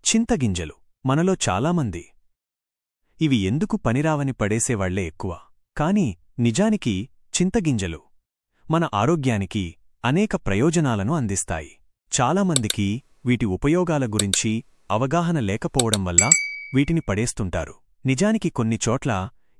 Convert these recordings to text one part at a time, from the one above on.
చింతగింజలు మనలో చాలామంది ఇవి ఎందుకు పనిరావని పడేసేవాళ్లే ఎక్కువ. కాని నిజానికి చింతగింజలు మన ఆరోగ్యానికి అనేక ప్రయోజనాలను అందిస్తాయి. చాలామందికి వీటి ఉపయోగాల గురించి అవగాహన లేకపోవడం వల్ల వీటిని పడేస్తుంటారు. నిజానికి కొన్ని చోట్ల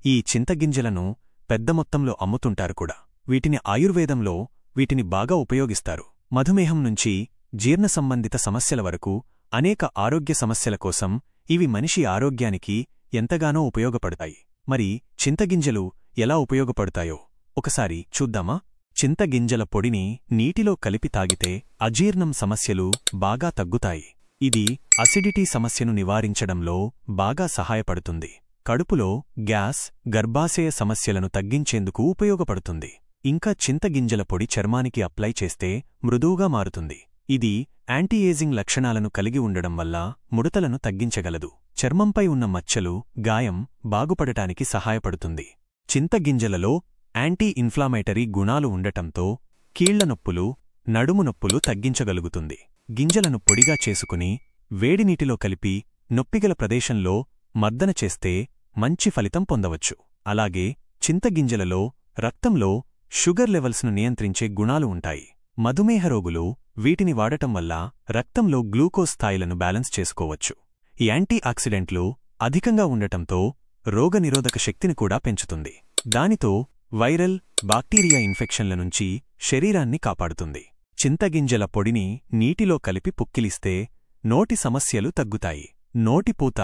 ఈ చింతగింజలను పెద్ద మొత్తంలో అమ్ముతుంటారు కూడా. వీటిని ఆయుర్వేదంలో వీటిని బాగా ఉపయోగిస్తారు. మధుమేహం నుంచి జీర్ణ సంబంధిత సమస్యల వరకు అనేక ఆరోగ్య సమస్యల కోసం ఇవి మనిషి ఆరోగ్యానికి ఎంతగానో ఉపయోగపడతాయి. మరి చింతగింజలు ఎలా ఉపయోగపడతాయో ఒకసారి చూద్దామా? చింతగింజల పొడిని నీటిలో కలిపి తాగితే అజీర్ణం సమస్యలు బాగా తగ్గుతాయి. ఇది అసిడిటీ సమస్యను నివారించడంలో బాగా సహాయపడుతుంది. కడుపులో గ్యాస్, గర్భాశయ సమస్యలను తగ్గించేందుకు ఉపయోగపడుతుంది. ఇంకా చింతగింజల పొడి చర్మానికి అప్లై చేస్తే మృదువుగా మారుతుంది. ఇది యాంటీ ఏజింగ్ లక్షణాలను కలిగి ఉండడం వల్ల ముడతలను తగ్గించగలదు. చర్మంపై ఉన్న మచ్చలు, గాయం బాగుపడటానికి సహాయపడుతుంది. చింతగింజలలో యాంటీ ఇన్ఫ్లామేటరీ గుణాలు ఉండటంతో కీళ్ల నొప్పులు, నడుము నొప్పులు తగ్గించగలుగుతుంది. గింజలను పొడిగా చేసుకుని వేడినీటిలో కలిపి నొప్పిగల ప్రదేశంలో మర్దన చేస్తే మంచి ఫలితం పొందవచ్చు. అలాగే చింతగింజలలో రక్తంలో షుగర్ లెవెల్స్ను నియంత్రించే గుణాలు ఉంటాయి. మధుమేహ రోగులు వీటిని వాడటం వల్ల రక్తంలో గ్లూకోజ్ స్థాయిలను బ్యాలెన్స్ చేసుకోవచ్చు. ఈ యాంటీ ఆక్సిడెంట్లు అధికంగా ఉండటంతో రోగనిరోధక శక్తిని కూడా పెంచుతుంది. దానితో వైరల్, బాక్టీరియా ఇన్ఫెక్షన్ల నుంచి శరీరాన్ని కాపాడుతుంది. చింతగింజల పొడిని నీటిలో కలిపి పుక్కిలిస్తే నోటి సమస్యలు తగ్గుతాయి. నోటిపూత,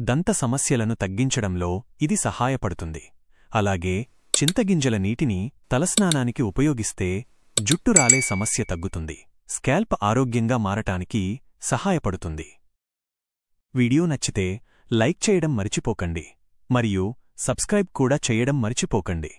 దంత సమస్యలను తగ్గించడంలో ఇది సహాయపడుతుంది. అలాగే చింతగింజల నీటిని తలస్నానానికి ఉపయోగిస్తే జుట్టు రాలే సమస్య తగ్గుతుంది. స్కాల్ప్ ఆరోగ్యంగా మారటానికి సహాయపడుతుంది. వీడియో నచ్చితే లైక్ చేయడం మర్చిపోకండి మరియు సబ్స్క్రైబ్ కూడా చేయడం మర్చిపోకండి.